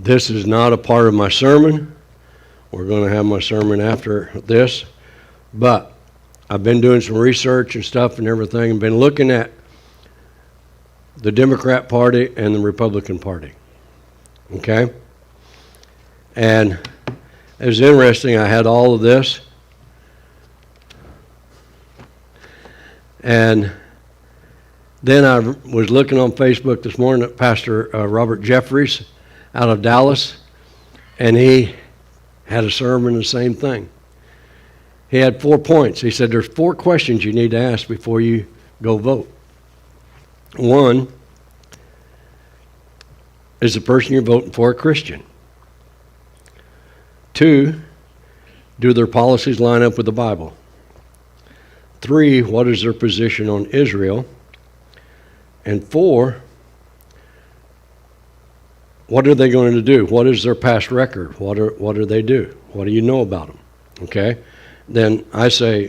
This is not a part of my sermon. We're going to have my sermon after this. But I've been doing some research and stuff and everything and been looking at the Democrat Party and the Republican Party. Okay? And it was interesting. I had all of this. And then I was looking on Facebook this morning at Pastor Robert Jeffries out of Dallas, and he had a sermon, the same thing. He had 4 points. He said there's 4 questions you need to ask before you go vote. 1, is the person you're voting for a Christian? 2, do their policies line up with the Bible? 3, what is their position on Israel? And 4, what are they going to do? What is their past record? What do they do? What do you know about them? Okay? Then I say,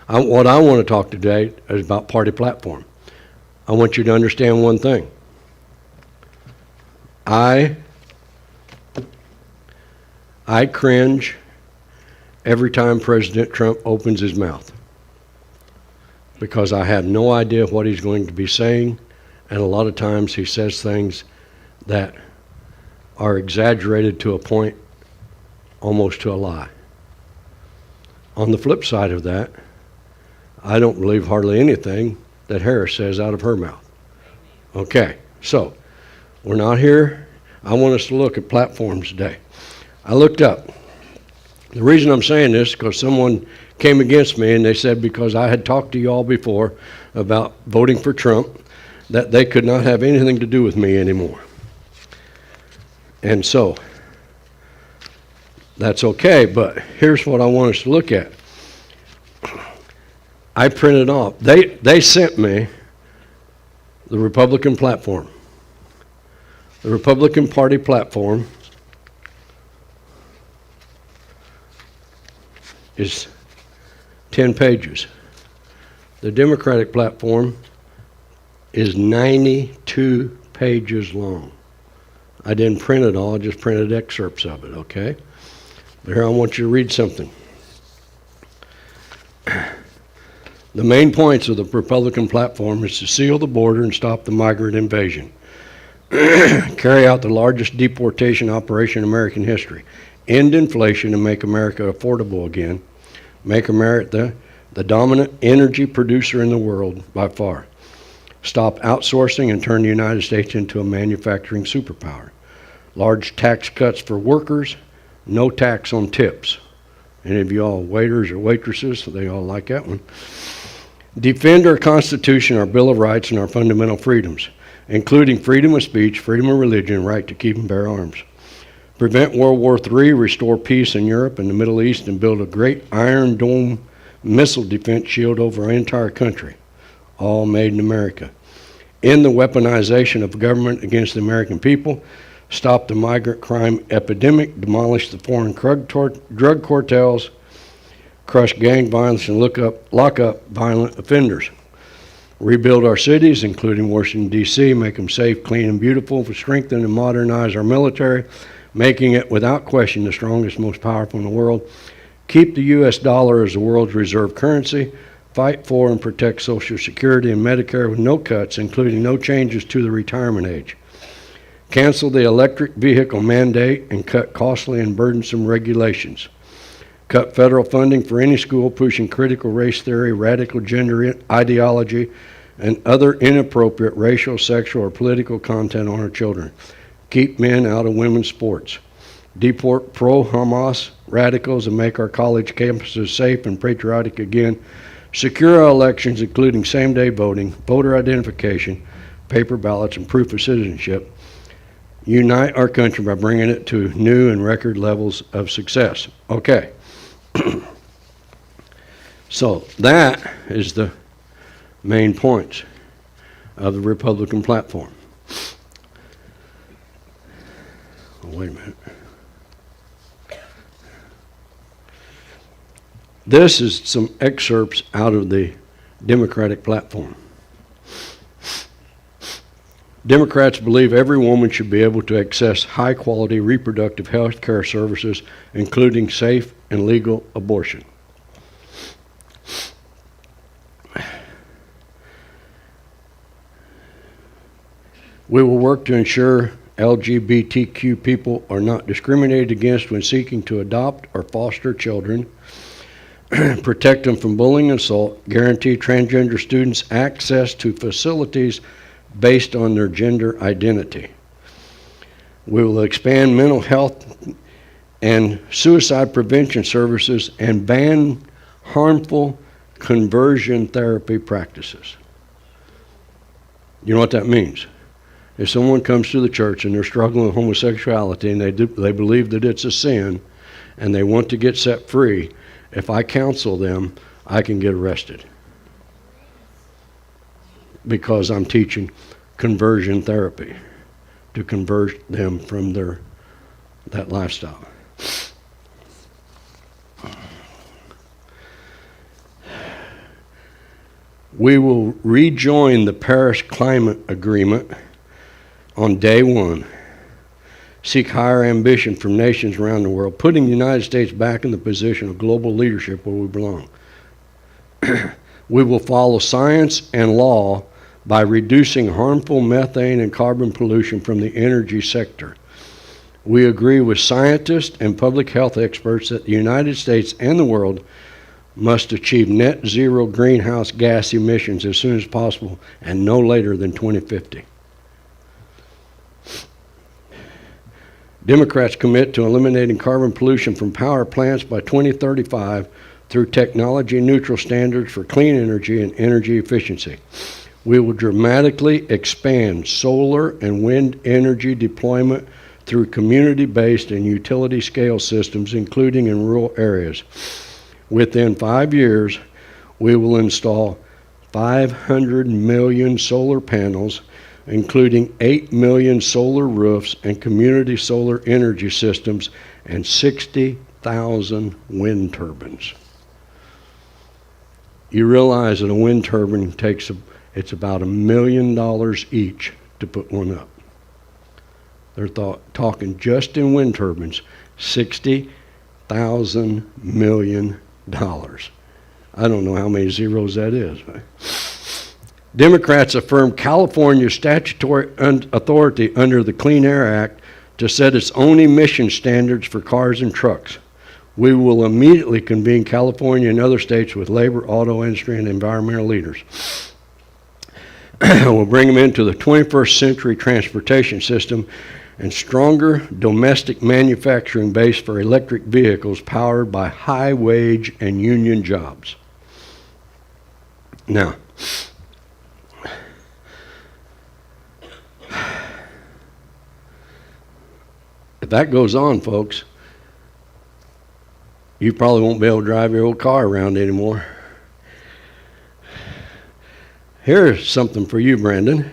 what I want to talk today is about party platform. I want you to understand one thing. I cringe every time President Trump opens his mouth, because I have no idea what he's going to be saying, and a lot of times he says things that are exaggerated to a point, almost to a lie. On the flip side of that, I don't believe hardly anything that Harris says out of her mouth. Okay, so we're not here. I want us to look at platforms today. I looked up. The reason I'm saying this is because someone came against me and they said because I had talked to you all before about voting for Trump, that they could not have anything to do with me anymore. And so, that's okay, but here's what I want us to look at. I printed off. They sent me the Republican platform. The Republican Party platform is 10 pages. The Democratic platform is 92 pages long. I didn't print it all, I just printed excerpts of it, okay? But here I want you to read something. The main points of the Republican platform is to seal the border and stop the migrant invasion. Carry out the largest deportation operation in American history. End inflation and make America affordable again. Make America the dominant energy producer in the world by far. Stop outsourcing and turn the United States into a manufacturing superpower. Large tax cuts for workers, no tax on tips. Any of you all waiters or waitresses, they all like that one. Defend our Constitution, our Bill of Rights, and our fundamental freedoms, including freedom of speech, freedom of religion, and right to keep and bear arms. Prevent World War III, restore peace in Europe and the Middle East, and build a great Iron Dome missile defense shield over our entire country, all made in America. End the weaponization of government against the American people. Stop the migrant crime epidemic. Demolish the foreign drug cartels. Crush gang violence and lock up violent offenders. Rebuild our cities, including Washington, D.C., make them safe, clean, and beautiful. Strengthen and modernize our military, making it without question the strongest, most powerful in the world. Keep the U.S. dollar as the world's reserve currency. Fight for and protect Social Security and Medicare with no cuts, including no changes to the retirement age. Cancel the electric vehicle mandate and cut costly and burdensome regulations. Cut federal funding for any school pushing critical race theory, radical gender ideology, and other inappropriate racial, sexual, or political content on our children. Keep men out of women's sports. Deport pro-Hamas radicals and make our college campuses safe and patriotic again. Secure our elections, including same-day voting, voter identification, paper ballots, and proof of citizenship. Unite our country by bringing it to new and record levels of success. Okay. So that is the main points of the Republican platform. Oh, wait a minute. This is some excerpts out of the Democratic platform. Democrats believe every woman should be able to access high-quality reproductive health care services, including safe and legal abortion. We will work to ensure LGBTQ people are not discriminated against when seeking to adopt or foster children, protect them from bullying and assault, guarantee transgender students access to facilities based on their gender identity. We will expand mental health and suicide prevention services and ban harmful conversion therapy practices. You know what that means? If someone comes to the church and they're struggling with homosexuality and they believe that it's a sin and they want to get set free, if I counsel them, I can get arrested because I'm teaching conversion therapy to convert them from that lifestyle. We will rejoin the Paris Climate Agreement on day one, seek higher ambition from nations around the world, putting the United States back in the position of global leadership where we belong. We will follow science and law by reducing harmful methane and carbon pollution from the energy sector. We agree with scientists and public health experts that the United States and the world must achieve net zero greenhouse gas emissions as soon as possible and no later than 2050. Democrats commit to eliminating carbon pollution from power plants by 2035 through technology-neutral standards for clean energy and energy efficiency. We will dramatically expand solar and wind energy deployment through community-based and utility-scale systems, including in rural areas. Within 5 years, we will install 500 million solar panels, including 8 million solar roofs and community solar energy systems and 60,000 wind turbines. You realize that a wind turbine it's about $1 million each to put one up. They're talking just in wind turbines, $60,000 million. I don't know how many zeros that is. Democrats affirm California's statutory authority under the Clean Air Act to set its own emission standards for cars and trucks. We will immediately convene California and other states with labor, auto industry, and environmental leaders. We'll bring them into the 21st century transportation system and stronger domestic manufacturing base for electric vehicles powered by high wage and union jobs. Now, if that goes on, folks, you probably won't be able to drive your old car around anymore. Here's something for you, Brandon.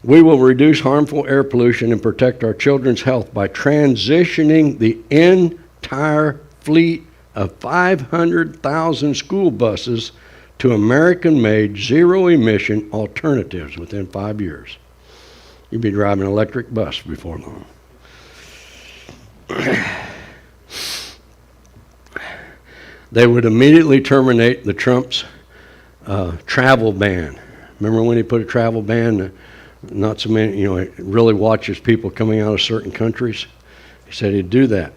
We will reduce harmful air pollution and protect our children's health by transitioning the entire fleet of 500,000 school buses to American-made zero-emission alternatives within 5 years. You'll be driving an electric bus before long. They would immediately terminate the Trump's travel ban. Remember when he put a travel ban? Not so many, it really watches people coming out of certain countries. He said he'd do that.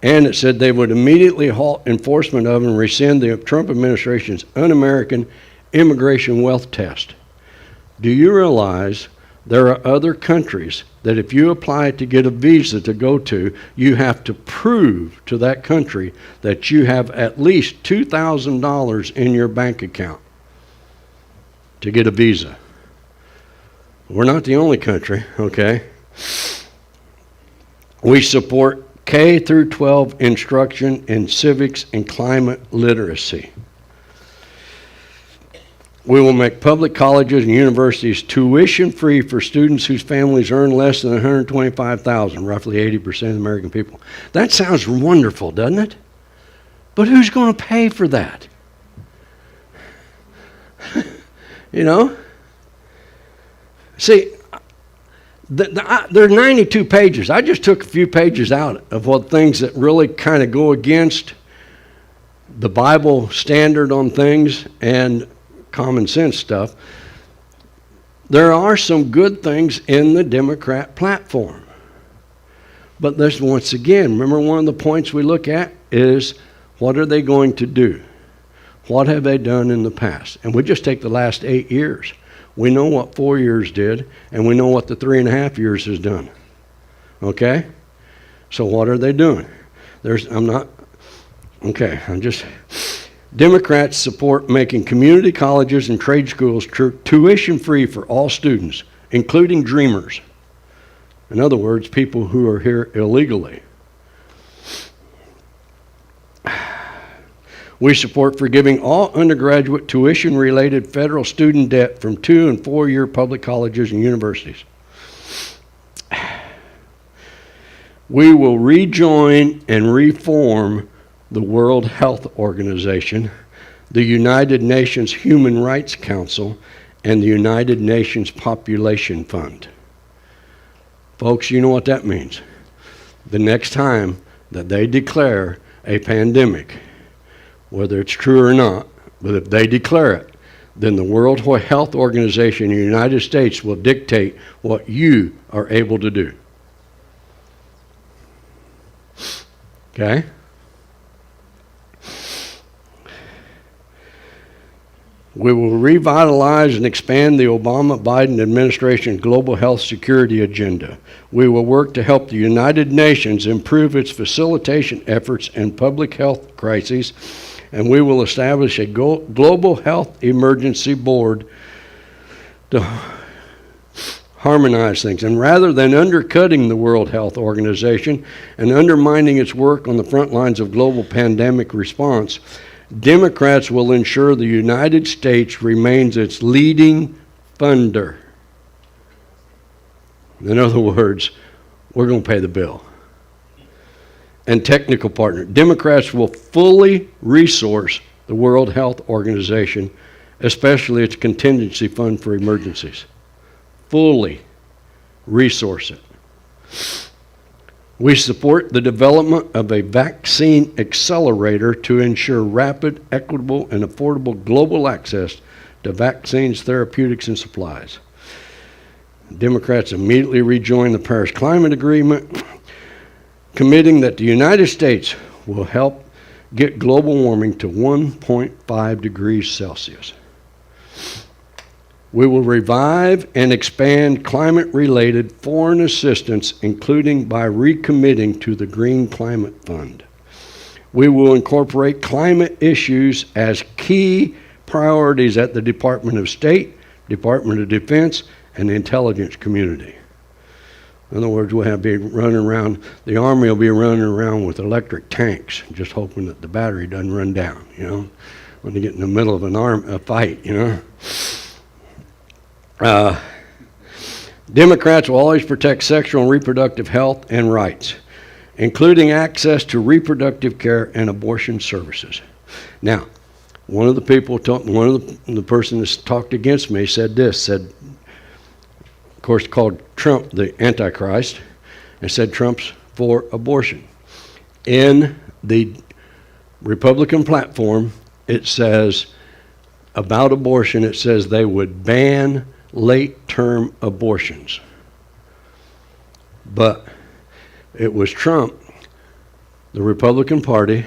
And it said they would immediately halt enforcement of and rescind the Trump administration's un-American immigration wealth test. Do you realize there are other countries that if you apply to get a visa to go to, you have to prove to that country that you have at least $2,000 in your bank account to get a visa? We're not the only country, okay? We support K through 12 instruction in civics and climate literacy. We will make public colleges and universities tuition-free for students whose families earn less than $125,000, roughly 80% of the American people. That sounds wonderful, doesn't it? But who's going to pay for that? See, There are 92 pages. I just took a few pages out of what things that really kind of go against the Bible standard on things and common sense stuff. There are some good things in the Democrat platform. But this, once again, remember one of the points we look at is what are they going to do? What have they done in the past? And we just take the last 8 years. We know what 4 years did, and we know what the 3.5 years has done. Okay? So what are they doing? Democrats support making community colleges and trade schools tuition free for all students, including dreamers. In other words, people who are here illegally. We support forgiving all undergraduate tuition-related federal student debt from 2- and 4-year public colleges and universities. We will rejoin and reform the World Health Organization, the United Nations Human Rights Council, and the United Nations Population Fund. Folks, you know what that means. The next time that they declare a pandemic, whether it's true or not, but if they declare it, then the World Health Organization in the United States will dictate what you are able to do. Okay? We will revitalize and expand the Obama-Biden administration global health security agenda. We will work to help the United Nations improve its facilitation efforts in public health crises, and we will establish a global health emergency board to harmonize things. And rather than undercutting the World Health Organization and undermining its work on the front lines of global pandemic response, Democrats will ensure the United States remains its leading funder. In other words, we're going to pay the bill. And technical partner. Democrats will fully resource the World Health Organization, especially its contingency fund for emergencies. Fully resource it. We support the development of a vaccine accelerator to ensure rapid, equitable, and affordable global access to vaccines, therapeutics, and supplies. Democrats immediately rejoined the Paris Climate Agreement, committing that the United States will help get global warming to 1.5 degrees Celsius. We will revive and expand climate-related foreign assistance, including by recommitting to the Green Climate Fund. We will incorporate climate issues as key priorities at the Department of State, Department of Defense, and the intelligence community. In other words, we'll be running around, the Army will be running around with electric tanks, just hoping that the battery doesn't run down, when they get in the middle of a fight, Democrats will always protect sexual and reproductive health and rights, including access to reproductive care and abortion services. Now, one of the person that talked against me said, of course, called Trump the Antichrist, and said Trump's for abortion. In the Republican platform, it says, about abortion, it says they would ban late-term abortions. But it was Trump, the Republican Party,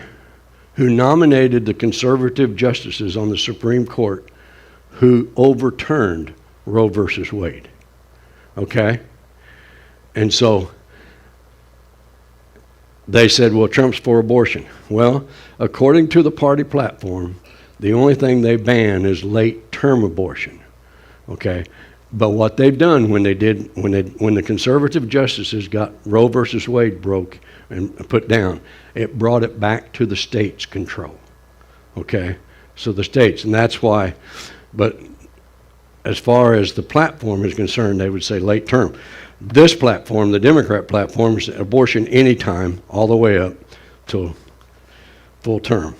who nominated the conservative justices on the Supreme Court who overturned Roe versus Wade. Okay? And so they said, well, Trump's for abortion. Well, according to the party platform, the only thing they ban is late-term abortion. Okay? But what they've done when the conservative justices got Roe versus Wade broke and put down, it brought it back to the states' control. Okay? So the states, and that's why, but as far as the platform is concerned, they would say late term. This platform, the Democrat platform, is abortion anytime, all the way up to full term.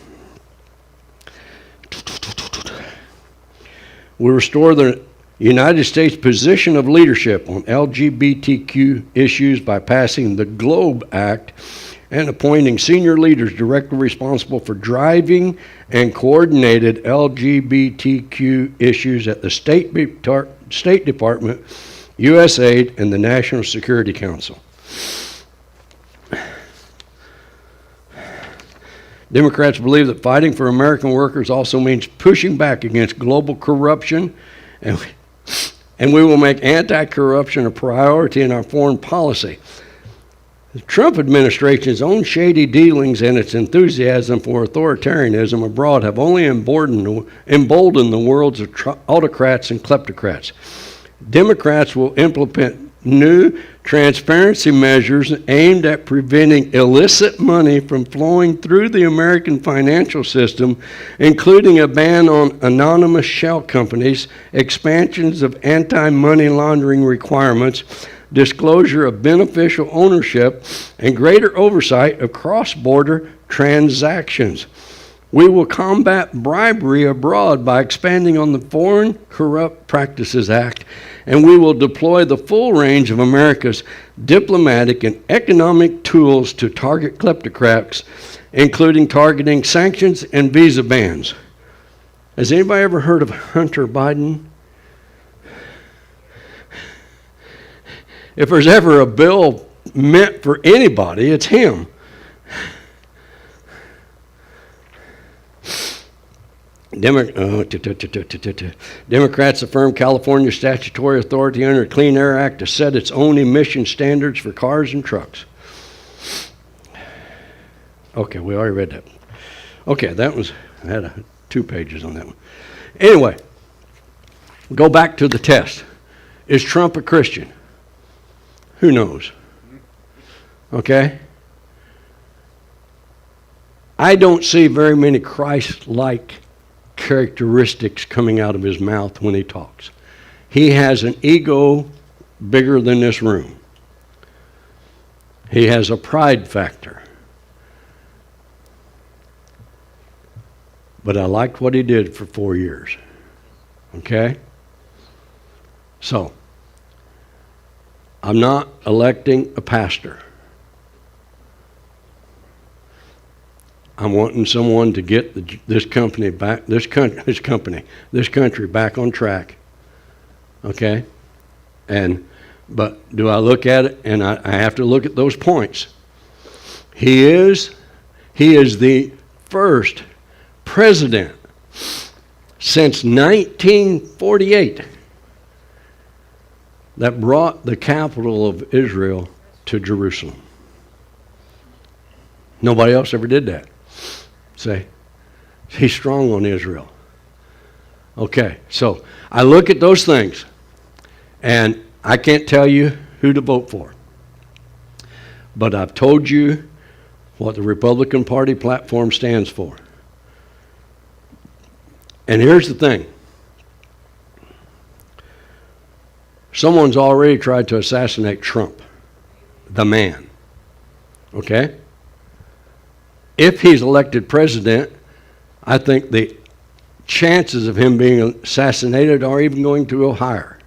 We restore the United States' position of leadership on LGBTQ issues by passing the GLOBE Act and appointing senior leaders directly responsible for driving and coordinated LGBTQ issues at the State Department, USAID, and the National Security Council. Democrats believe that fighting for American workers also means pushing back against global corruption, and we will make anti-corruption a priority in our foreign policy. The Trump administration's own shady dealings and its enthusiasm for authoritarianism abroad have only emboldened the world's autocrats and kleptocrats. Democrats will implement new transparency measures aimed at preventing illicit money from flowing through the American financial system, including a ban on anonymous shell companies, expansions of anti-money laundering requirements, disclosure of beneficial ownership, and greater oversight of cross-border transactions. We will combat bribery abroad by expanding on the Foreign Corrupt Practices Act, and we will deploy the full range of America's diplomatic and economic tools to target kleptocrats, including targeting sanctions and visa bans. Has anybody ever heard of Hunter Biden? If there's ever a bill meant for anybody, it's him. Democrats affirm California's statutory authority under the Clean Air Act to set its own emission standards for cars and trucks. Okay, we already read that. Okay, I had 2 pages on that one. Anyway, go back to the test. Is Trump a Christian? Who knows? Okay? I don't see very many Christ-like characteristics coming out of his mouth when he talks. He has an ego bigger than this room. He has a pride factor. But I liked what he did for 4 years. Okay? So, I'm not electing a pastor. I'm wanting someone to get this country back on track. Okay? But do I look at it? And I have to look at those points. He is the first president since 1948 that brought the capital of Israel to Jerusalem. Nobody else ever did that. Say, he's strong on Israel. Okay, so I look at those things, and I can't tell you who to vote for. But I've told you what the Republican Party platform stands for. And here's the thing. Someone's already tried to assassinate Trump, the man. Okay? If he's elected president, I think the chances of him being assassinated are even going to go higher.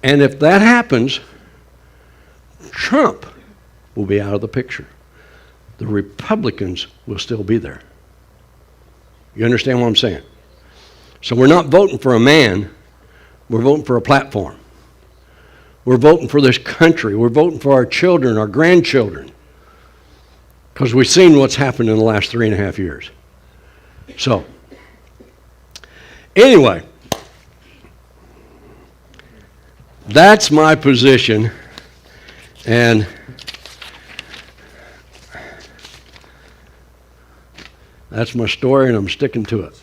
And if that happens, Trump will be out of the picture. The Republicans will still be there. You understand what I'm saying? So we're not voting for a man, we're voting for a platform. We're voting for this country. We're voting for our children, our grandchildren. Because we've seen what's happened in the last 3.5 years. So, anyway, that's my position. And that's my story, and I'm sticking to it.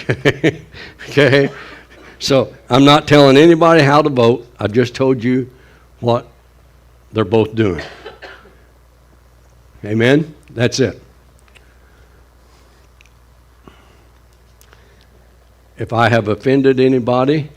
Okay? Okay? So, I'm not telling anybody how to vote. I just told you what they're both doing. Amen? That's it. If I have offended anybody,